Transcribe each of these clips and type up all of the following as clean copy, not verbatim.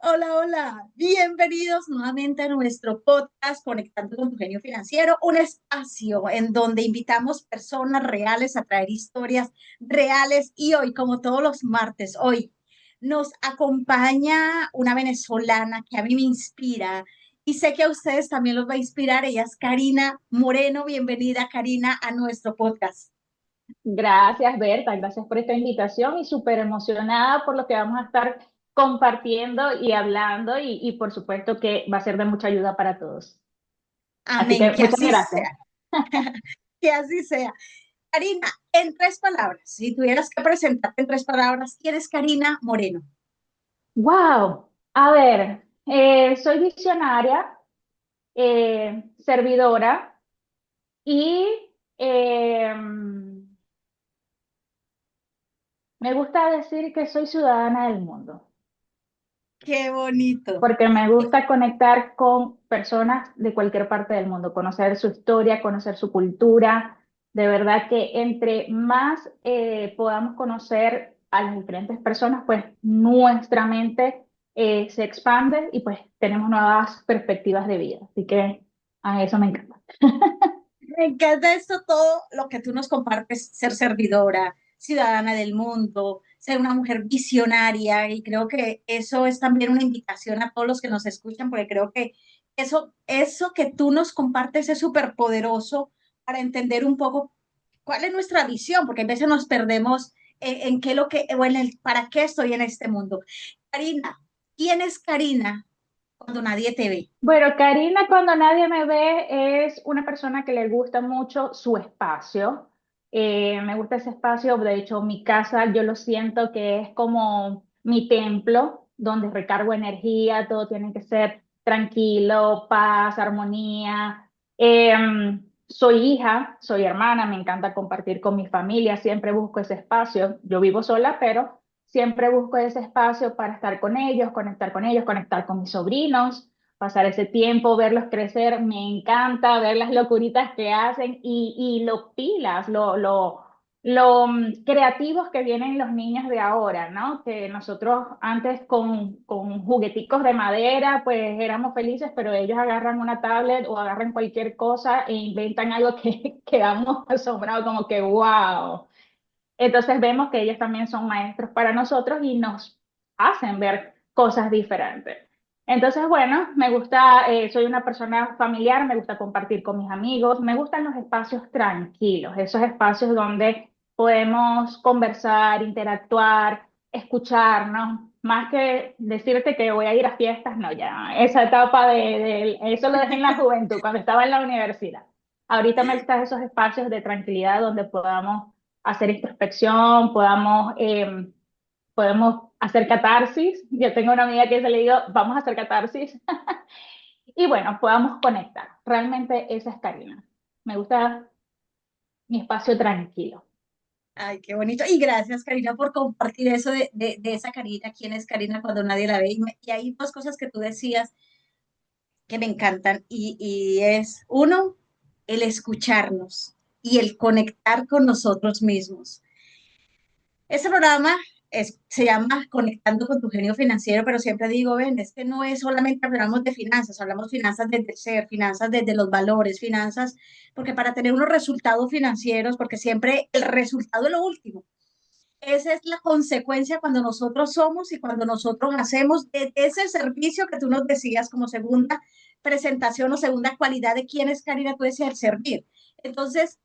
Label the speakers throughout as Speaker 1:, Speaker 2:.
Speaker 1: Hola, hola. Bienvenidos nuevamente a nuestro podcast Conectando con tu Genio Financiero, un espacio en donde invitamos personas reales a traer historias reales y hoy, como todos los martes, hoy nos acompaña una venezolana que a mí me inspira y sé que a ustedes también los va a inspirar. Ella es Karina Moreno. Bienvenida, Karina, a nuestro podcast.
Speaker 2: Gracias, Berta, gracias por esta invitación y súper emocionada por lo que vamos a estar compartiendo y hablando y por supuesto que va a ser de mucha ayuda para todos. Así
Speaker 1: Amén,
Speaker 2: que
Speaker 1: que
Speaker 2: muchas
Speaker 1: así
Speaker 2: gracias.
Speaker 1: sea, que así sea. Karina, en tres palabras, si tuvieras que presentarte en tres palabras, ¿quién es Karina Moreno?
Speaker 2: Wow, a ver, soy visionaria, servidora y me gusta decir que soy ciudadana del mundo,
Speaker 1: Qué bonito.
Speaker 2: porque me gusta conectar con personas de cualquier parte del mundo, conocer su historia, conocer su cultura. De verdad que entre más podamos conocer a las diferentes personas, pues nuestra mente se expande y pues tenemos nuevas perspectivas de vida. Así que a eso me encanta.
Speaker 1: Me encanta esto, todo lo que tú nos compartes, ser servidora, ciudadana del mundo, ser una mujer visionaria, y creo que eso es también una invitación a todos los que nos escuchan, porque creo que eso que tú nos compartes es súper poderoso para entender un poco cuál es nuestra visión, porque a veces nos perdemos en qué lo que, o en el para qué estoy en este mundo. Karina, ¿quién es Karina cuando nadie te ve?
Speaker 2: Bueno, Karina, cuando nadie me ve, es una persona que le gusta mucho su espacio. Me gusta ese espacio, de hecho, mi casa yo lo siento que es como mi templo, donde recargo energía, todo tiene que ser tranquilo, paz, armonía. Soy hija, soy hermana, me encanta compartir con mi familia, siempre busco ese espacio. Yo vivo sola, pero siempre busco ese espacio para estar con ellos, conectar con mis sobrinos, pasar ese tiempo, verlos crecer, me encanta ver las locuritas que hacen y lo pilas, creativos que vienen los niños de ahora, ¿no? Que nosotros antes con jugueticos de madera, pues éramos felices, pero ellos agarran una tablet o agarran cualquier cosa e inventan algo que quedamos asombrados, como que wow. Entonces vemos que ellos también son maestros para nosotros y nos hacen ver cosas diferentes. Entonces, bueno, me gusta, soy una persona familiar, me gusta compartir con mis amigos, me gustan los espacios tranquilos, esos espacios donde podemos conversar, interactuar, escucharnos, más que decirte que voy a ir a fiestas, no, ya, esa etapa eso lo dejé en la juventud, cuando estaba en la universidad. Ahorita me gustan esos espacios de tranquilidad donde podamos hacer introspección, podemos hacer catarsis. Yo tengo una amiga que se le digo, vamos a hacer catarsis. Y bueno, podamos conectar. Realmente esa es Karina. Me gusta mi espacio tranquilo.
Speaker 1: Ay, qué bonito. Y gracias, Karina, por compartir eso de esa Karina. ¿Quién es Karina cuando nadie la ve? Y hay dos cosas que tú decías que me encantan y es uno, el escucharnos y el conectar con nosotros mismos. Este programa se llama Conectando con tu Genio Financiero, pero siempre digo, ven, es que no es solamente hablamos de finanzas, hablamos finanzas desde el ser, finanzas desde los valores, finanzas, porque para tener unos resultados financieros, porque siempre el resultado es lo último. Esa es la consecuencia cuando nosotros somos y cuando nosotros hacemos de ese servicio que tú nos decías como segunda presentación o segunda cualidad de quién es Karina, tú decías el servir. Entonces,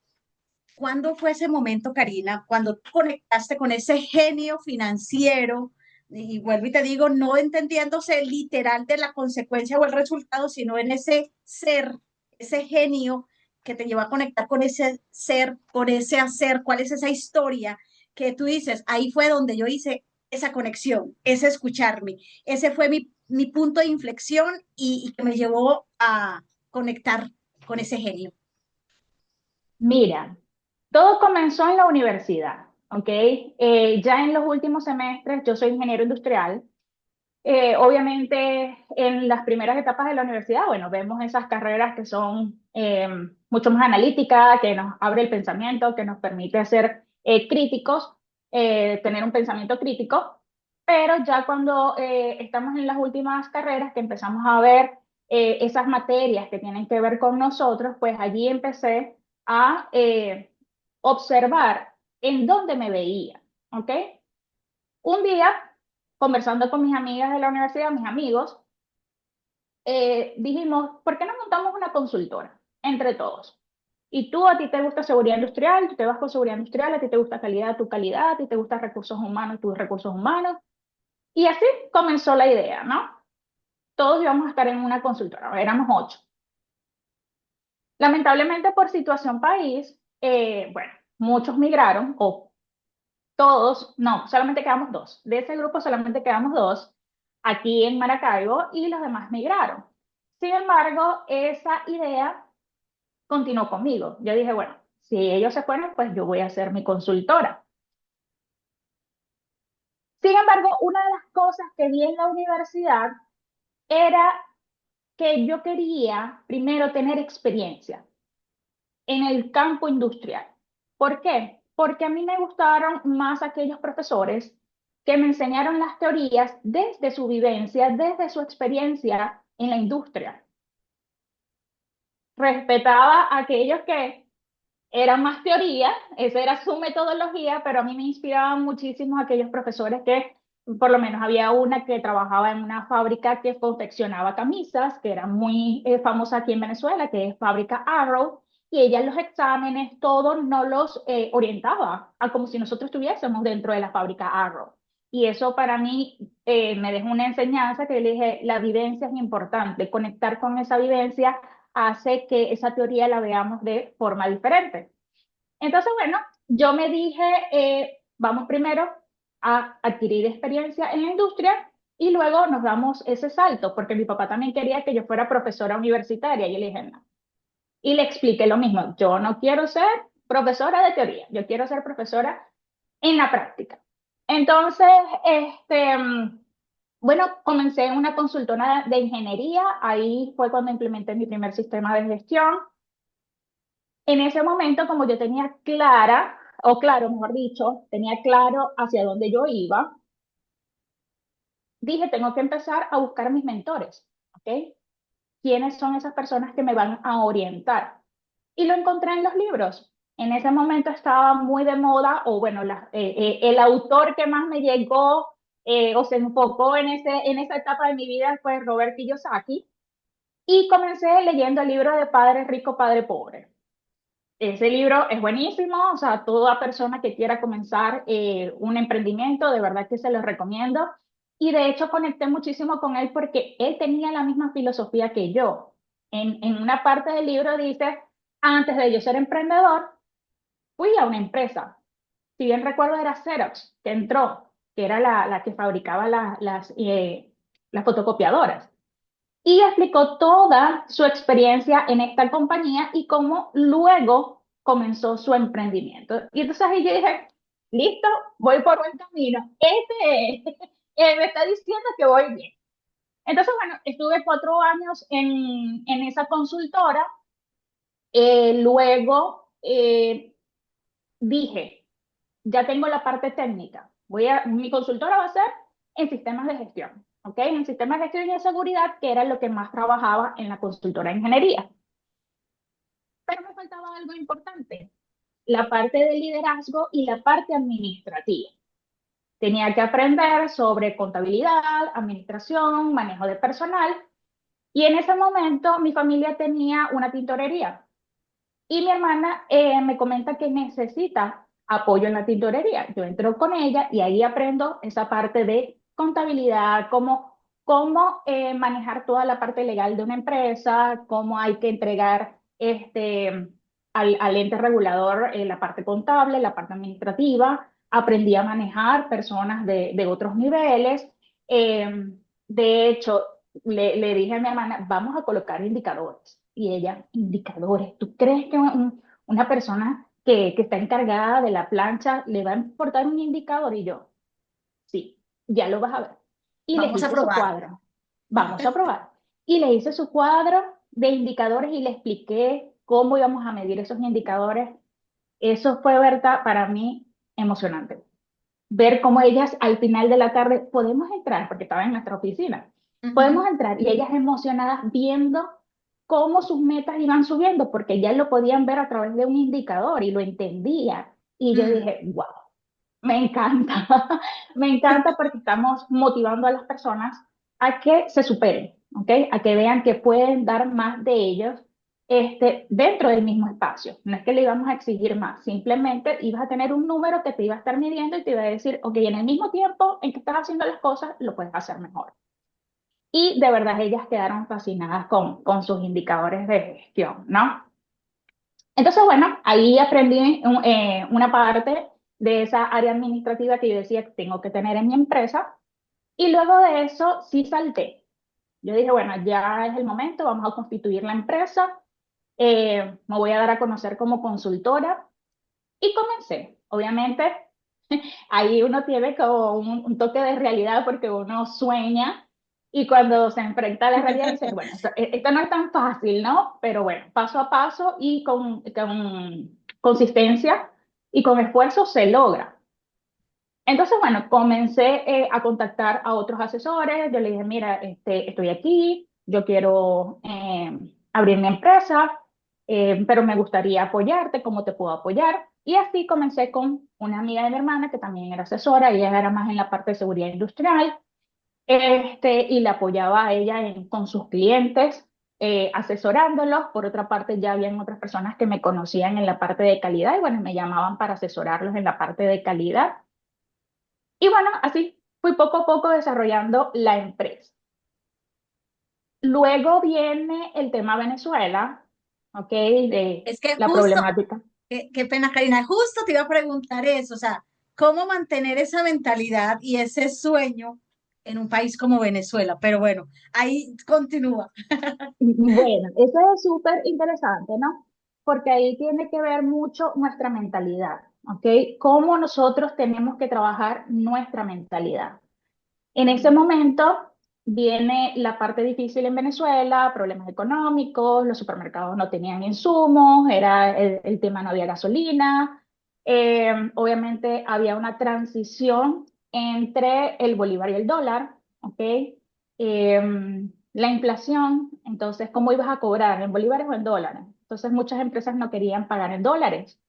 Speaker 1: ¿cuándo fue ese momento, Karina, cuando tú conectaste con ese genio financiero? Y vuelvo y te digo, no entendiéndose literal de la consecuencia o el resultado, sino en ese ser, ese genio que te lleva a conectar con ese ser, con ese hacer, cuál es esa historia que tú dices, ahí fue donde yo hice esa conexión, ese escucharme, ese fue mi punto de inflexión y que me llevó a conectar con ese genio.
Speaker 2: Mira, todo comenzó en la universidad, ¿ok? Ya en los últimos semestres, yo soy ingeniero industrial. Obviamente, en las primeras etapas de la universidad, bueno, vemos esas carreras que son mucho más analíticas, que nos abre el pensamiento, que nos permite ser críticos, tener un pensamiento crítico. pero ya cuando estamos en las últimas carreras, que empezamos a ver esas materias que tienen que ver con nosotros, pues allí empecé a observar en dónde me veía, ¿ok? Un día, conversando con mis amigas de la universidad, mis amigos, dijimos, ¿por qué no montamos una consultora entre todos? Y tú, a ti te gusta seguridad industrial, tú te vas con seguridad industrial, a ti te gusta calidad, tu calidad, a ti te gusta recursos humanos, tus recursos humanos. Y así comenzó la idea, ¿no? Todos íbamos a estar en una consultora, éramos 8. Lamentablemente por situación país, bueno, muchos migraron, o todos, no, solamente quedamos 2. De ese grupo solamente quedamos 2 aquí en Maracaibo y los demás migraron. Sin embargo, esa idea continuó conmigo. Yo dije, bueno, si ellos se fueron, pues yo voy a ser mi consultora. Sin embargo, una de las cosas que vi en la universidad era que yo quería primero tener experiencia en el campo industrial. ¿Por qué? Porque a mí me gustaron más aquellos profesores que me enseñaron las teorías desde su vivencia, desde su experiencia en la industria. Respetaba a aquellos que eran más teoría, esa era su metodología, pero a mí me inspiraban muchísimo aquellos profesores que, por lo menos había una que trabajaba en una fábrica que confeccionaba camisas, que era muy famosa aquí en Venezuela, que es Fábrica Arrow, y ella los exámenes, todos no los orientaba a como si nosotros estuviésemos dentro de la fábrica Arrow. Y eso para mí me dejó una enseñanza que le dije, la vivencia es importante, conectar con esa vivencia hace que esa teoría la veamos de forma diferente. Entonces, bueno, yo me dije, vamos primero a adquirir experiencia en la industria y luego nos damos ese salto, porque mi papá también quería que yo fuera profesora universitaria y yo le dije, no. Y le expliqué lo mismo, yo no quiero ser profesora de teoría, yo quiero ser profesora en la práctica. Entonces, bueno, comencé en una consultora de ingeniería, ahí fue cuando implementé mi primer sistema de gestión. En ese momento, como yo tenía clara, o claro, mejor dicho, tenía claro hacia dónde yo iba, dije, tengo que empezar a buscar mis mentores, ¿ok? ¿Quiénes son esas personas que me van a orientar? Y lo encontré en los libros. En ese momento estaba muy de moda, o bueno, el autor que más me llegó o se enfocó en esa etapa de mi vida fue Robert Kiyosaki, y comencé leyendo el libro de Padre Rico, Padre Pobre. Ese libro es buenísimo, o sea, toda persona que quiera comenzar un emprendimiento, de verdad que se los recomiendo. Y de hecho conecté muchísimo con él porque él tenía la misma filosofía que yo. En una parte del libro dice, antes de yo ser emprendedor, fui a una empresa. Si bien recuerdo era Xerox, que entró, que era la que fabricaba las fotocopiadoras. Y explicó toda su experiencia en esta compañía y cómo luego comenzó su emprendimiento. Y entonces ahí yo dije, listo, voy por buen camino. Me está diciendo que voy bien. Entonces, bueno, estuve 4 años en esa consultora. Luego dije, ya tengo la parte técnica. Mi consultora va a ser en sistemas de gestión, ¿ok? En sistemas de gestión y de seguridad, que era lo que más trabajaba en la consultora de ingeniería. Pero me faltaba algo importante, la parte de liderazgo y la parte administrativa. Tenía que aprender sobre contabilidad, administración, manejo de personal, y en ese momento mi familia tenía una tintorería. Y mi hermana me comenta que necesita apoyo en la tintorería. Yo entro con ella y ahí aprendo esa parte de contabilidad, cómo manejar toda la parte legal de una empresa, cómo hay que entregar al ente regulador la parte contable, la parte administrativa. Aprendí a manejar personas de otros niveles. De hecho, le dije a mi hermana, vamos a colocar indicadores. Y ella, indicadores, ¿tú crees que una persona que está encargada de la plancha le va a importar un indicador? Y yo, sí, ya lo vas a ver. Y les
Speaker 1: Vamos a
Speaker 2: hice su
Speaker 1: probar.
Speaker 2: cuadro. Vamos a probar. Y le hice su cuadro de indicadores y le expliqué cómo íbamos a medir esos indicadores. Eso fue, Berta, para mí emocionante. ver cómo ellas al final de la tarde podemos entrar, porque estaba en nuestra oficina,
Speaker 1: Ujú,
Speaker 2: podemos entrar y ellas emocionadas viendo cómo sus metas iban subiendo, porque ya lo podían ver a través de un indicador y lo entendía. Y yo
Speaker 1: mm.
Speaker 2: dije, wow, me encanta, me encanta porque estamos motivando a las personas a que se superen, ¿ok? A que vean que pueden dar más de ellos dentro del mismo espacio. No es que le íbamos a exigir más, simplemente ibas a tener un número que te iba a estar midiendo y te iba a decir, ok, en el mismo tiempo en que estás haciendo las cosas, lo puedes hacer mejor. Y de verdad ellas quedaron fascinadas con sus indicadores de gestión, ¿no? Entonces, bueno, ahí aprendí una parte de esa área administrativa que yo decía que tengo que tener en mi empresa. Y luego de eso sí salté. Yo dije, bueno, ya es el momento, vamos a constituir la empresa, me voy a dar a conocer como consultora y comencé. Obviamente, ahí uno tiene como un toque de realidad porque uno sueña y cuando se enfrenta a la realidad dice, bueno, esto no es tan fácil, ¿no? Pero bueno, paso a paso y con consistencia y con esfuerzo se logra. Entonces, bueno, comencé a contactar a otros asesores. Yo le dije, mira, estoy aquí, yo quiero abrir mi empresa, pero me gustaría apoyarte, ¿cómo te puedo apoyar? Y así comencé con una amiga de mi hermana que también era asesora, ella era más en la parte de seguridad industrial, y la apoyaba a ella con sus clientes, asesorándolos. Por otra parte, ya habían otras personas que me conocían en la parte de calidad y bueno, me llamaban para asesorarlos en la parte de calidad. Y bueno, así fui poco a poco desarrollando la empresa. Luego viene el tema Venezuela, ¿ok? De
Speaker 1: Es que
Speaker 2: la
Speaker 1: justo,
Speaker 2: problemática.
Speaker 1: qué pena, Karina, justo te iba a preguntar eso, o sea, ¿cómo mantener esa mentalidad y ese sueño en un país como Venezuela? Pero bueno, ahí continúa.
Speaker 2: Bueno, eso es súper interesante, ¿no? Porque ahí tiene que ver mucho nuestra mentalidad, ¿ok? Cómo nosotros tenemos que trabajar nuestra mentalidad. En ese momento viene la parte difícil en Venezuela, problemas económicos, los supermercados no tenían insumos, era el tema, no había gasolina, obviamente había una transición entre el bolívar y el dólar, ¿ok? La inflación, entonces, ¿cómo ibas a cobrar? ¿En bolívares o en dólares? Entonces, muchas empresas no querían pagar en dólares,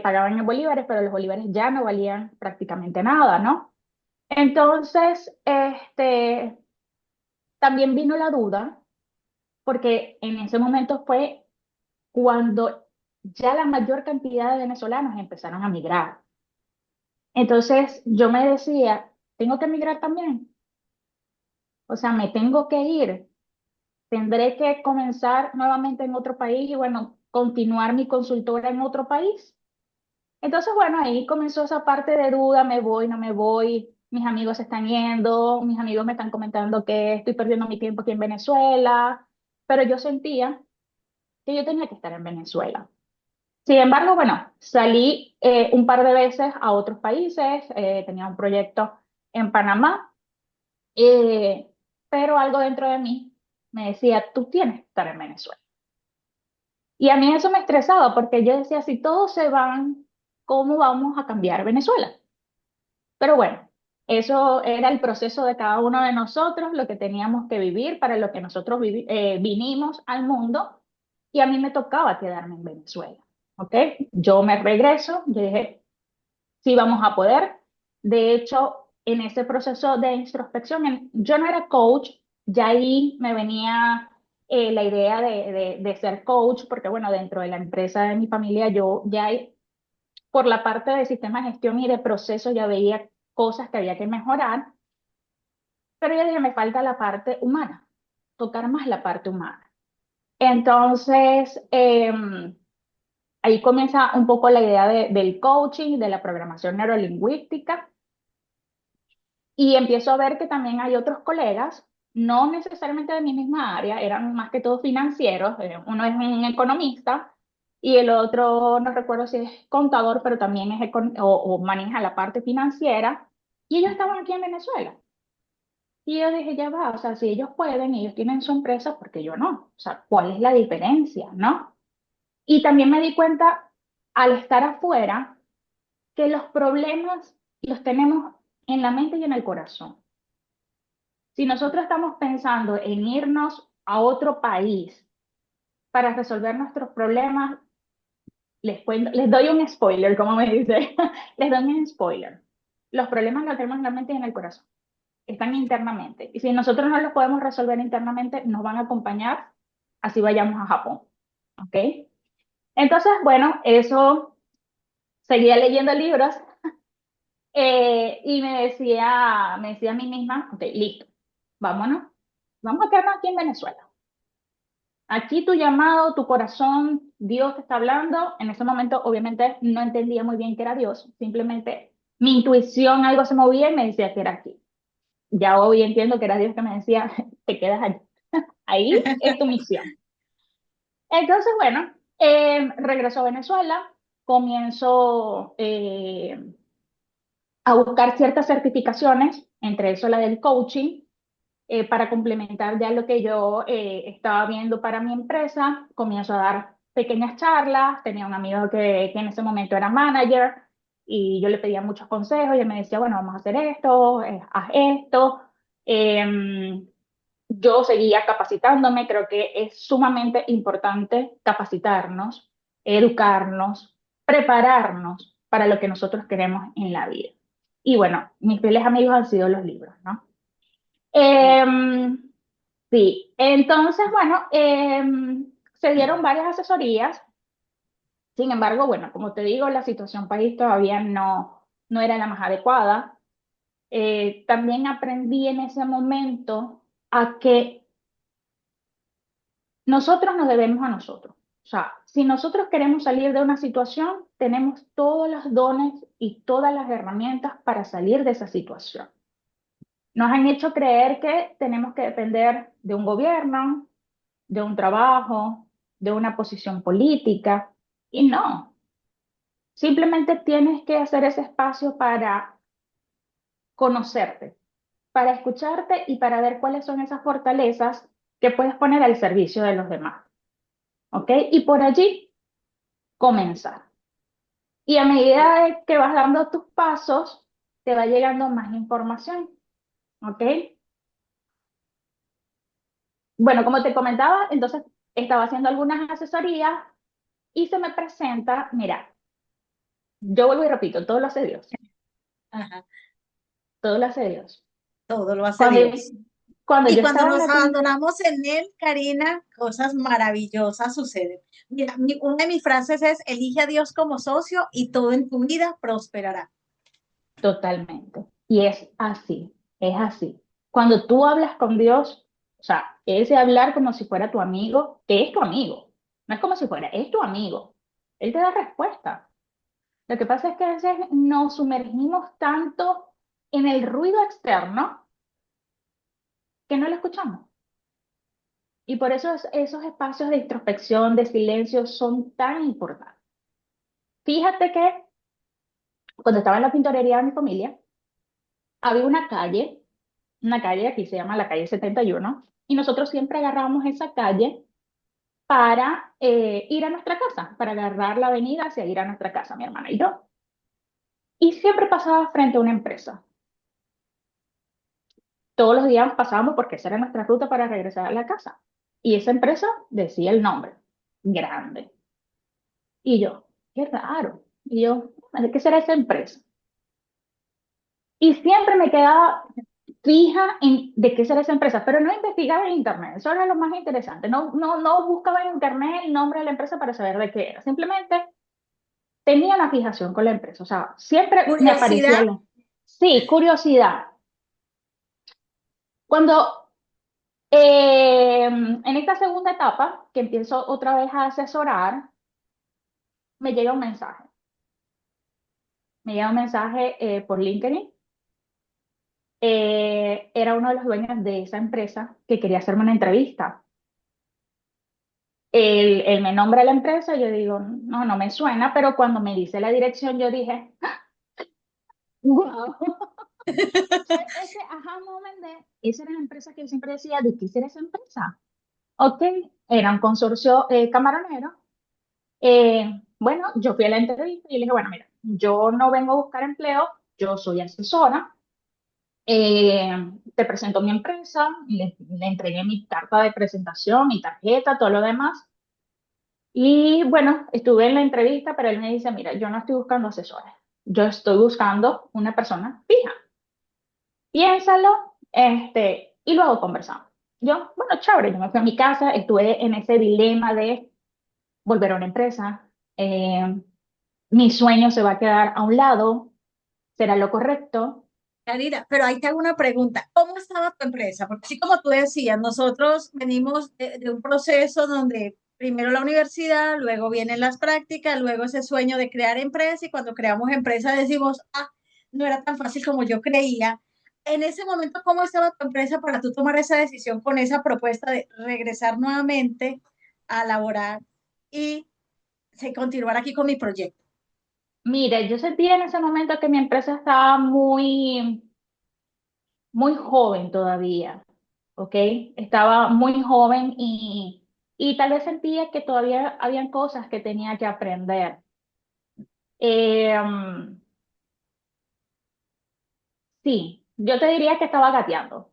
Speaker 2: pagaban en bolívares, pero los bolívares ya no valían prácticamente nada, ¿no? Entonces, también vino la duda, porque en ese momento fue cuando ya la mayor cantidad de venezolanos empezaron a migrar. Entonces, yo me decía, ¿tengo que migrar también? O sea, me tengo que ir, tendré que comenzar nuevamente en otro país y bueno, continuar mi consultora en otro país. Entonces, bueno, ahí comenzó esa parte de duda, me voy, no me voy, mis amigos se están yendo, mis amigos me están comentando que estoy perdiendo mi tiempo aquí en Venezuela, pero yo sentía que yo tenía que estar en Venezuela. Sin embargo, bueno, salí un par de veces a otros países, tenía un proyecto en Panamá, eh, pero algo dentro de mí me decía, tú tienes que estar en Venezuela. Y a mí eso me estresaba porque yo decía, si todos se van, ¿cómo vamos a cambiar Venezuela? Pero bueno, eso era el proceso de cada uno de nosotros, lo que teníamos que vivir, para lo que nosotros vinimos al mundo, y a mí me tocaba quedarme en Venezuela, ¿ok? Yo me regreso, yo dije, sí vamos a poder. De hecho, en ese proceso de introspección, yo no era coach, ya ahí me venía la idea de ser coach, porque bueno, dentro de la empresa de mi familia, yo ya por la parte de sistema de gestión y de proceso ya veía cosas que había que mejorar, pero yo dije, me falta la parte humana, tocar más la parte humana. Entonces, ahí comienza un poco la idea del coaching, de la programación neurolingüística, y empiezo a ver que también hay otros colegas, no necesariamente de mi misma área, eran más que todo financieros, uno es un economista y el otro no recuerdo si es contador, pero también es o maneja la parte financiera, y ellos estaban aquí en Venezuela. Y yo dije, ya va, o sea, si ellos pueden, ellos tienen su empresa, ¿por qué yo no? O sea, ¿cuál es la diferencia, no? Y también me di cuenta al estar afuera que los problemas los tenemos en la mente y en el corazón. Si nosotros estamos pensando en irnos a otro país para resolver nuestros problemas, les doy un spoiler, como me dice, les doy un spoiler. Los problemas los tenemos en la mente y en el corazón, están internamente. Y si nosotros no los podemos resolver internamente, nos van a acompañar así vayamos a Japón. ¿Ok? Entonces, bueno, eso seguía leyendo libros y me decía a mí misma, ok, listo, vámonos, vamos a quedarnos aquí en Venezuela. Aquí tu llamado, tu corazón, Dios te está hablando. En ese momento, obviamente, no entendía muy bien que era Dios. Simplemente mi intuición, algo se movía y me decía que era aquí. Ya hoy entiendo que era Dios que me decía, te quedas allí. Ahí es tu misión. Entonces, bueno, regreso a Venezuela, comienzo a buscar ciertas certificaciones, entre eso la del coaching, para complementar ya lo que yo estaba viendo para mi empresa. Comienzo a dar pequeñas charlas, tenía un amigo que en ese momento era manager y yo le pedía muchos consejos y él me decía, bueno, vamos a hacer esto, haz esto. Yo seguía capacitándome, creo que es sumamente importante capacitarnos, educarnos, prepararnos para lo que nosotros queremos en la vida. Y bueno, mis fieles amigos han sido los libros, ¿no? Em, sí, entonces, bueno, se dieron varias asesorías. Sin embargo, bueno, como te digo, la situación país todavía no era la más adecuada. También aprendí en ese momento a que nosotros nos debemos a nosotros. O sea, si nosotros queremos salir de una situación, tenemos todos los dones y todas las herramientas para salir de esa situación. Nos han hecho creer que tenemos que depender de un gobierno, de un trabajo, de una posición política, y no. Simplemente tienes que hacer ese espacio para conocerte, para escucharte y para ver cuáles son esas fortalezas que puedes poner al servicio de los demás. ¿Ok? Y por allí comenzar. Y a medida de que vas dando tus pasos, te va llegando más información. ¿Ok? Bueno, como te comentaba, entonces estaba haciendo algunas asesorías y se me presenta, mira, yo vuelvo y repito, todo lo hace Dios,
Speaker 1: Ajá,
Speaker 2: todo lo hace Dios.
Speaker 1: todo lo hace
Speaker 2: Cuando,
Speaker 1: Dios.
Speaker 2: cuando
Speaker 1: Y
Speaker 2: yo
Speaker 1: cuando
Speaker 2: estaba en
Speaker 1: nos
Speaker 2: Latino,
Speaker 1: abandonamos en Él, Karina, cosas maravillosas suceden. Mira, una de mis frases es, elige a Dios como socio y todo en tu vida prosperará.
Speaker 2: totalmente. Y es así, es así. Cuando tú hablas con Dios, o sea, ese hablar como si fuera tu amigo, que es tu amigo, no es como si fuera, es tu amigo. Él te da respuesta. Lo que pasa es que a veces nos sumergimos tanto en el ruido externo que no lo escuchamos. Y por eso esos espacios de introspección, de silencio, son tan importantes. Fíjate que cuando estaba en la pintorería de mi familia, había una calle aquí se llama la calle 71, y nosotros siempre agarrábamos esa calle para ir a nuestra casa, para agarrar la avenida hacia ir a nuestra casa, mi hermana y yo. Y siempre pasaba frente a una empresa. Todos los días pasábamos porque esa era nuestra ruta para regresar a la casa. Y esa empresa decía el nombre, grande. Y yo, qué raro. Y yo, ¿de qué será esa empresa? Y siempre me quedaba fija en de qué será esa empresa, pero no investigaba en internet. Eso era lo más interesante. No buscaba en internet el nombre de la empresa para saber de qué era. Simplemente tenía una fijación con la empresa. O sea, siempre me aparecía
Speaker 1: Curiosidad,
Speaker 2: la... Sí, curiosidad. Cuando en esta segunda etapa, que empiezo otra vez a asesorar, me llega un mensaje. Me llega un mensaje por LinkedIn. Era uno de los dueños de esa empresa que quería hacerme una entrevista. Él me nombra la empresa, yo digo, no, no me suena, pero cuando me dice la dirección, yo dije, wow. Ese aha moment de, esa era la empresa que yo siempre decía, ¿de qué será esa empresa? Ok, era un consorcio camaronero. Bueno, yo fui a la entrevista y le dije, bueno, mira, yo no vengo a buscar empleo, yo soy asesora, eh, te presento mi empresa, le entregué mi carta de presentación, mi tarjeta, todo lo demás. Y bueno, estuve en la entrevista, pero él me dice, mira, yo no estoy buscando asesores, yo estoy buscando una persona fija. Piénsalo, y luego conversamos. Yo, bueno, chévere, yo me fui a mi casa, estuve en ese dilema de volver a una empresa, eh, mi sueño se va a quedar a un lado, será lo correcto.
Speaker 1: Karina, pero ahí te hago una pregunta. ¿Cómo estaba tu empresa? Porque así como tú decías, nosotros venimos de un proceso donde primero la universidad, luego vienen las prácticas, luego ese sueño de crear empresa y cuando creamos empresa decimos, ah, no era tan fácil como yo creía. En ese momento, ¿cómo estaba tu empresa para tú tomar esa decisión con esa propuesta de regresar nuevamente a laborar y continuar aquí con mi proyecto?
Speaker 2: Mire, yo sentía en ese momento que mi empresa estaba muy joven todavía, ¿ok? Estaba muy joven y tal vez sentía que todavía habían cosas que tenía que aprender. Eh, sí, yo te diría que estaba gateando.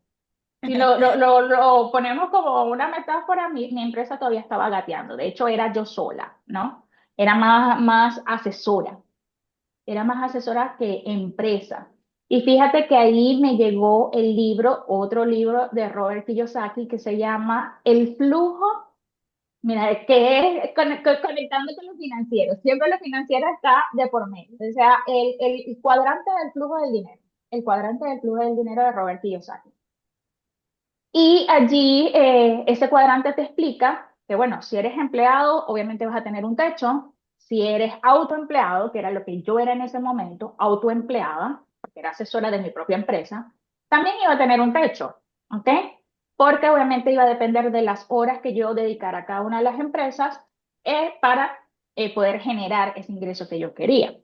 Speaker 2: Si lo ponemos como una metáfora, mi empresa todavía estaba gateando. De hecho, era yo sola, ¿no? Era más asesora. Era más asesora que empresa. Y fíjate que ahí me llegó el libro, otro libro de Robert Kiyosaki que se llama El flujo. Mira, que es conectando con lo financiero. Siempre lo financiero está de por medio. O sea, el cuadrante del flujo del dinero. El cuadrante del flujo del dinero de Robert Kiyosaki. Y allí ese cuadrante te explica que, bueno, si eres empleado, obviamente vas a tener un techo. Si eres autoempleado, que era lo que yo era en ese momento, autoempleada, porque era asesora de mi propia empresa, también iba a tener un techo, ¿ok? Porque obviamente iba a depender de las horas que yo dedicara a cada una de las empresas para poder generar ese ingreso que yo quería.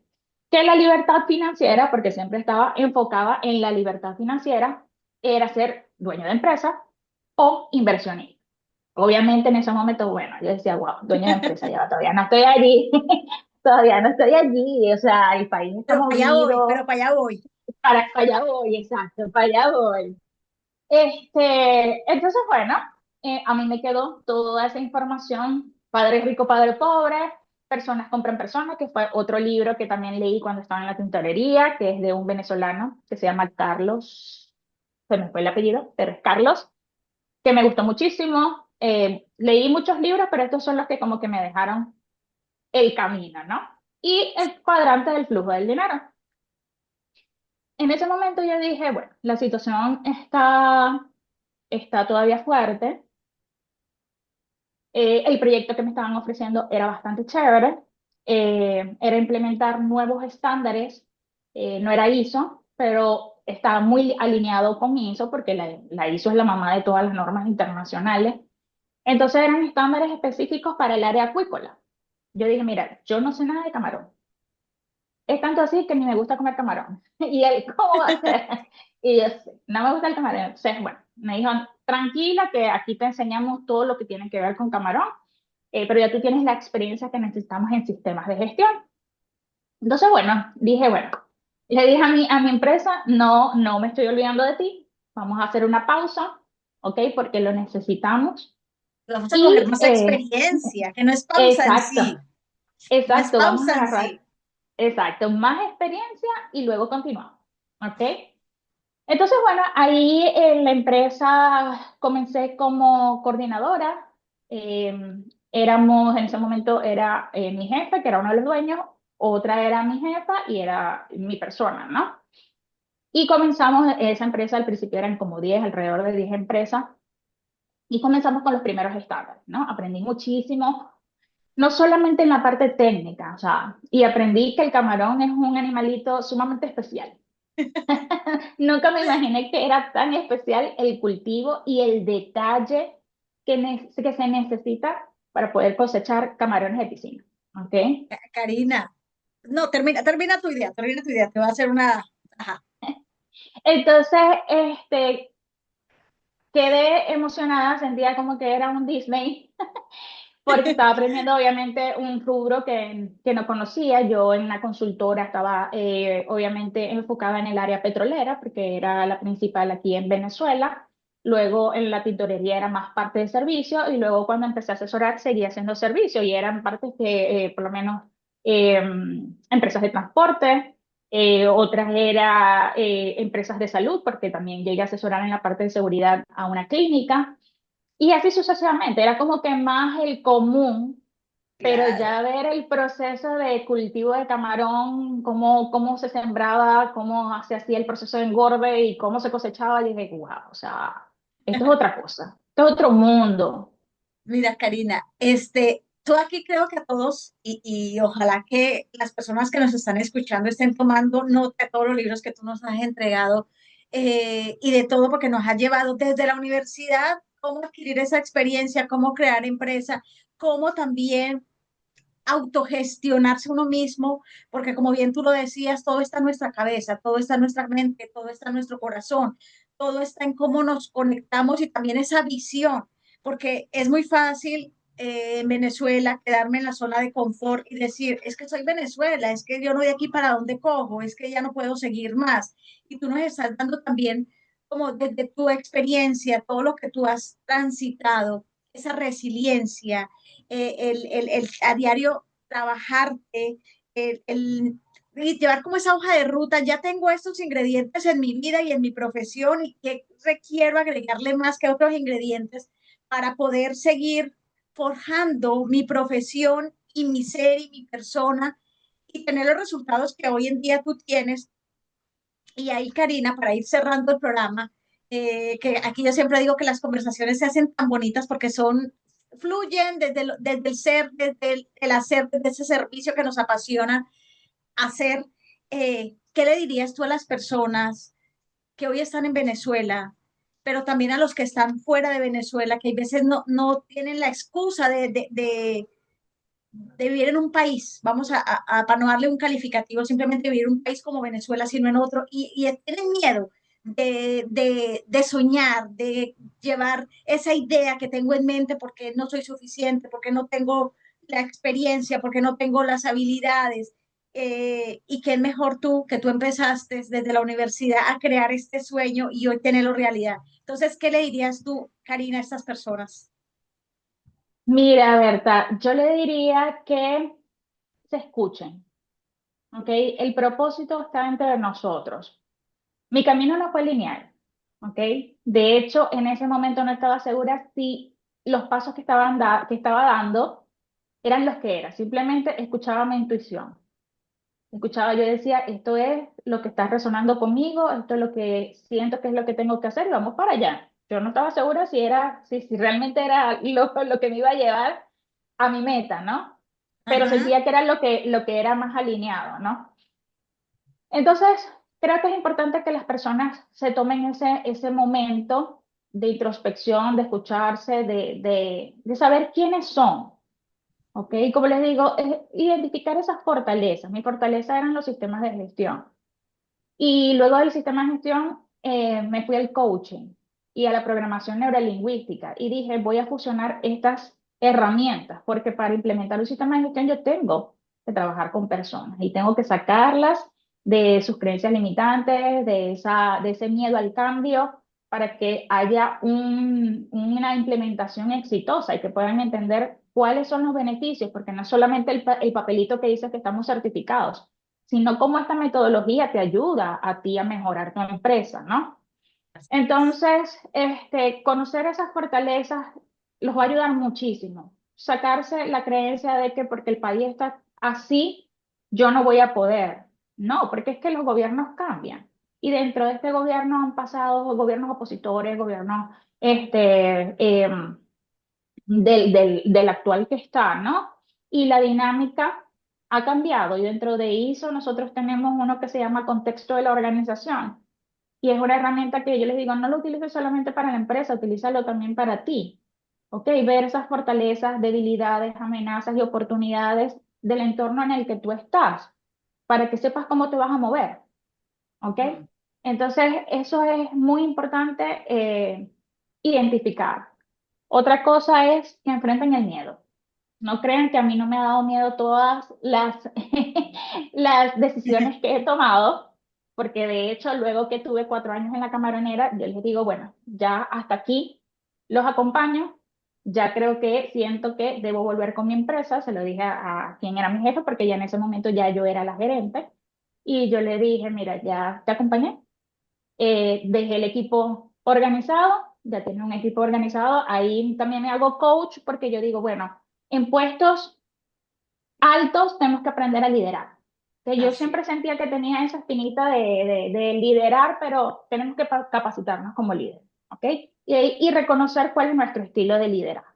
Speaker 2: Que la libertad financiera, porque siempre estaba enfocada en la libertad financiera, era ser dueño de empresa o inversionista. Obviamente en ese momento, bueno, yo decía, wow, dueño de empresa, ya todavía no estoy allí, todavía no estoy allí, o sea, el país está
Speaker 1: Pero
Speaker 2: movido,
Speaker 1: para allá voy.
Speaker 2: para allá voy, exacto, para allá voy. Entonces, bueno, a mí me quedó toda esa información, Padre Rico, Padre Pobre, Personas compran personas, que fue otro libro que también leí cuando estaba en la tintorería, que es de un venezolano que se llama Carlos, se me fue el apellido, pero es Carlos, que me gustó muchísimo. Leí muchos libros, pero estos son los que como que me dejaron el camino, ¿no? Y el cuadrante del flujo del dinero. En ese momento yo dije, bueno, la situación está todavía fuerte. El proyecto que me estaban ofreciendo era bastante chévere. Era implementar nuevos estándares. No era ISO, pero estaba muy alineado con ISO porque la ISO es la mamá de todas las normas internacionales. Entonces eran estándares específicos para el área acuícola. Yo dije, mira, yo no sé nada de camarón. Es tanto así que ni me gusta comer camarón. Y él, ¿cómo va a ser? Y yo, "Sí, no me gusta el camarón". Entonces, bueno, me dijo, tranquila, que aquí te enseñamos todo lo que tiene que ver con camarón, pero ya tú tienes la experiencia que necesitamos en sistemas de gestión. Entonces, bueno, dije, bueno, le dije a mi empresa, no, no me estoy olvidando de ti, vamos a hacer una pausa, ¿ok? Porque lo necesitamos.
Speaker 1: Vamos a coger
Speaker 2: Y,
Speaker 1: más experiencia, que no es pausa en
Speaker 2: exacto,
Speaker 1: sí, no es
Speaker 2: exacto, vamos a
Speaker 1: pausa en
Speaker 2: agarrar,
Speaker 1: sí.
Speaker 2: exacto, más experiencia y luego continuamos, ¿ok? Entonces, bueno, ahí en la empresa comencé como coordinadora. eh, Éramos, en ese momento era mi jefe, que era uno de los dueños, otra era mi jefa y era mi persona, ¿no? Y comenzamos esa empresa, al principio eran como 10, alrededor de 10 empresas, y comenzamos con los primeros estándares, ¿no? Aprendí muchísimo, no solamente en la parte técnica, o sea, y aprendí que el camarón es un animalito sumamente especial. Nunca me imaginé que era tan especial el cultivo y el detalle que se necesita para poder cosechar camarones de piscina. ¿Ok?
Speaker 1: Karina, no, termina tu idea, te voy a hacer una... Ajá.
Speaker 2: Entonces, quedé emocionada, sentía como que era un Disney. porque estaba aprendiendo obviamente un rubro que no conocía. Yo en la consultora estaba obviamente enfocada en el área petrolera, porque era la principal aquí en Venezuela. Luego en la tintorería era más parte de servicio y luego cuando empecé a asesorar seguía haciendo servicio y eran partes que por lo menos eh, empresas de transporte, otras era empresas de salud, porque también llegué a asesorar en la parte de seguridad a una clínica. Y así sucesivamente, era como que más el común, pero
Speaker 1: Claro.
Speaker 2: ya ver el proceso de cultivo de camarón, cómo se sembraba, cómo se hacía el proceso de engorde y cómo se cosechaba, dije, wow, o sea, esto es otra cosa, esto es otro mundo.
Speaker 1: Mira, Karina, tú aquí creo que a todos, y ojalá que las personas que nos están escuchando estén tomando nota de todos los libros que tú nos has entregado y de todo, porque nos has llevado desde la universidad, cómo adquirir esa experiencia, cómo crear empresa, cómo también autogestionarse uno mismo, porque como bien tú lo decías, todo está en nuestra cabeza, todo está en nuestra mente, todo está en nuestro corazón, todo está en cómo nos conectamos y también esa visión, porque es muy fácil en Venezuela quedarme en la zona de confort y decir, es que soy Venezuela, es que yo no voy aquí para dónde cojo, es que ya no puedo seguir más. Y tú nos estás dando también, como desde tu experiencia, todo lo que tú has transitado, esa resiliencia, a diario trabajarte, y llevar como esa hoja de ruta, ya tengo estos ingredientes en mi vida y en mi profesión y que requiero agregarle más que otros ingredientes para poder seguir forjando mi profesión y mi ser y mi persona y tener los resultados que hoy en día tú tienes. Y ahí, Karina, para ir cerrando el programa, que aquí yo siempre digo que las conversaciones se hacen tan bonitas porque fluyen desde el ser, desde el hacer, desde ese servicio que nos apasiona hacer. ¿Qué le dirías tú a las personas que hoy están en Venezuela, pero también a los que están fuera de Venezuela, que a veces no tienen la excusa de vivir en un país, vamos para no darle un calificativo, simplemente vivir en un país como Venezuela, sino en otro, y tienen miedo de soñar, de llevar esa idea que tengo en mente porque no soy suficiente, porque no tengo la experiencia, porque no tengo las habilidades. Y qué mejor tú, que tú empezaste desde la universidad a crear este sueño y hoy tenerlo realidad. Entonces, ¿qué le dirías tú, Karina, a estas personas?
Speaker 2: Mira, Berta, yo le diría que se escuchen, ¿ok? El propósito está entre nosotros. Mi camino no fue lineal, ¿ok? De hecho, en ese momento no estaba segura si los pasos que estaba dando eran los que eran. Simplemente escuchaba mi intuición. Escuchaba, yo decía, esto es lo que está resonando conmigo, esto es lo que siento que es lo que tengo que hacer y vamos para allá. Yo no estaba segura si realmente era lo que me iba a llevar a mi meta, ¿no? Pero
Speaker 1: Ajá.
Speaker 2: sentía que era lo que era más alineado, ¿no? Entonces, creo que es importante que las personas se tomen ese momento de introspección, de escucharse, de saber quiénes son, ¿ok? Como les digo, es identificar esas fortalezas. Mi fortaleza eran los sistemas de gestión. Y luego del sistema de gestión me fui al coaching y a la programación neurolingüística y dije, voy a fusionar estas herramientas porque para implementar un sistema de gestión yo tengo que trabajar con personas y tengo que sacarlas de sus creencias limitantes, de ese miedo al cambio, para que haya una implementación exitosa y que puedan entender cuáles son los beneficios, porque no es solamente el papelito que dice que estamos certificados, sino cómo esta metodología te ayuda a ti a mejorar tu empresa, ¿no? Entonces, conocer esas fortalezas los va a ayudar muchísimo. Sacarse la creencia de que porque el país está así, yo no voy a poder. No, porque es que los gobiernos cambian. Y dentro de este gobierno han pasado gobiernos opositores, gobiernos del actual que está, ¿no? Y la dinámica ha cambiado y dentro de ISO nosotros tenemos uno que se llama contexto de la organización y es una herramienta que yo les digo, no lo utilices solamente para la empresa, utilízalo también para ti, ¿ok? Ver esas fortalezas, debilidades, amenazas y oportunidades del entorno en el que tú estás para que sepas cómo te vas a mover, ¿ok? Entonces, eso es muy importante identificar. Otra cosa es que enfrenten el miedo. No crean que a mí no me ha dado miedo todas las, las decisiones que he tomado, porque de hecho luego que tuve 4 años en la camaronera, yo les digo, bueno, ya hasta aquí los acompaño, ya creo que siento que debo volver con mi empresa, se lo dije a quien era mi jefe, porque ya en ese momento ya yo era la gerente, y yo le dije, mira, ya te acompañé, dejé el equipo organizado, ya tengo un equipo organizado, ahí también me hago coach porque yo digo, bueno, en puestos altos tenemos que aprender a liderar. Que yo
Speaker 1: Así,
Speaker 2: siempre sentía que tenía esa espinita de liderar, pero tenemos que capacitarnos como líder, ¿ok? Y reconocer cuál es nuestro estilo de liderazgo.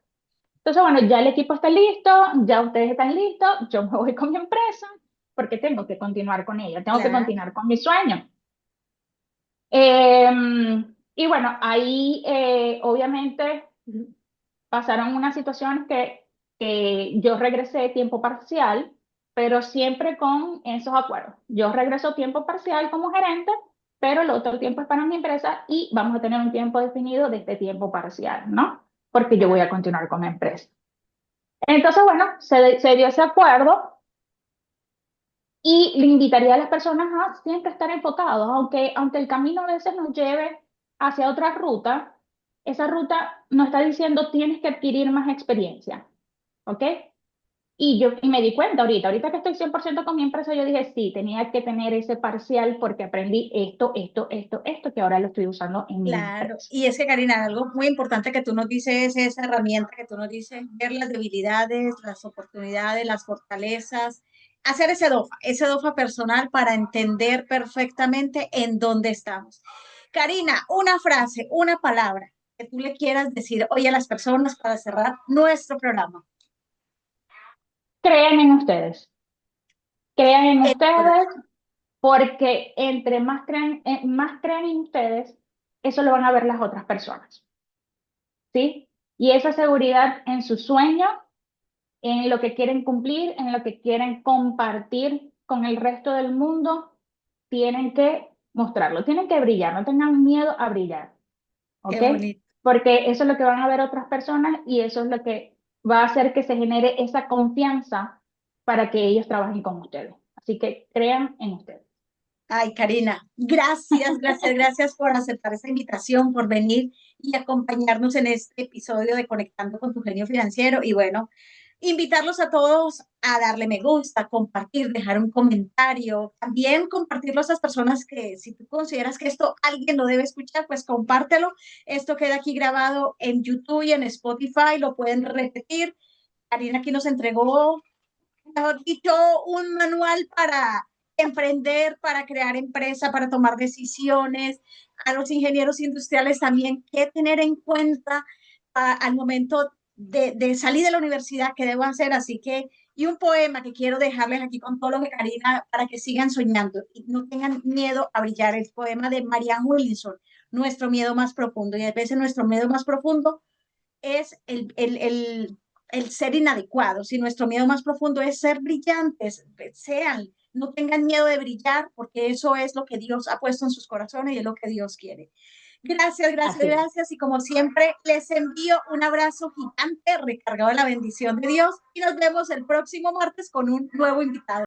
Speaker 2: Entonces, bueno, ya el equipo está listo, ya ustedes están listos, yo me voy con mi empresa porque tengo que continuar con ella, tengo que
Speaker 1: claro,
Speaker 2: continuar con mi sueño. Eh, y bueno, ahí obviamente pasaron unas situaciones que yo regresé de tiempo parcial, pero siempre con esos acuerdos. Yo regreso tiempo parcial como gerente, pero el otro tiempo es para mi empresa y vamos a tener un tiempo definido de este tiempo parcial, ¿no? Porque yo voy a
Speaker 1: claro.
Speaker 2: continuar con mi empresa. Entonces, bueno, se dio ese acuerdo y le invitaría a las personas a siempre estar enfocados, aunque el camino a veces nos lleve hacia otra ruta, esa ruta nos está diciendo tienes que adquirir más experiencia, ¿ok? Y me di cuenta ahorita que estoy 100% con mi empresa, yo dije, sí, tenía que tener ese parcial porque aprendí esto, que ahora lo estoy usando en mi
Speaker 1: Claro,
Speaker 2: empresa.
Speaker 1: y es que Karina, algo muy importante que tú nos dices, esa herramienta que tú nos dices, ver las debilidades, las oportunidades, las fortalezas, hacer ese DOFA personal para entender perfectamente en dónde estamos. Karina, una frase, una palabra que tú le quieras decir hoy a las personas para cerrar nuestro programa.
Speaker 2: Crean en
Speaker 1: El poder.
Speaker 2: ustedes porque entre más crean en ustedes, eso lo van a ver las otras personas, ¿sí? Y esa seguridad en su sueño, en lo que quieren cumplir, en lo que quieren compartir con el resto del mundo, tienen que mostrarlo, tienen que brillar, no tengan miedo a brillar,
Speaker 1: Qué
Speaker 2: ¿ok?
Speaker 1: bonito.
Speaker 2: Porque eso es lo que van a ver otras personas y eso es lo que va a hacer que se genere esa confianza para que ellos trabajen con ustedes. Así que crean en ustedes.
Speaker 1: Ay, Karina, gracias por aceptar esta invitación, por venir y acompañarnos en este episodio de Conectando con tu Genio Financiero. Y bueno, invitarlos a todos a darle me gusta, compartir, dejar un comentario, también compartirlo a esas personas que si tú consideras que esto alguien lo debe escuchar, pues compártelo. Esto queda aquí grabado en YouTube y en Spotify, lo pueden repetir. Karina aquí nos entregó, mejor dicho, un manual para emprender, para crear empresa, para tomar decisiones, a los ingenieros industriales también, qué tener en cuenta al momento de salir de la universidad, qué debo hacer. Así que, y un poema que quiero dejarles aquí con todo lo que Karina, para que sigan soñando y no tengan miedo a brillar. El poema de Marianne Williamson, Nuestro miedo más profundo. Y a veces nuestro miedo más profundo es el ser inadecuado. Si nuestro miedo más profundo es ser brillantes, sean, no tengan miedo de brillar, porque eso es lo que Dios ha puesto en sus corazones y es lo que Dios quiere.
Speaker 2: Así es.
Speaker 1: Gracias. Y como siempre, les envío un abrazo gigante recargado de la bendición de Dios y nos vemos el próximo martes con un nuevo invitado.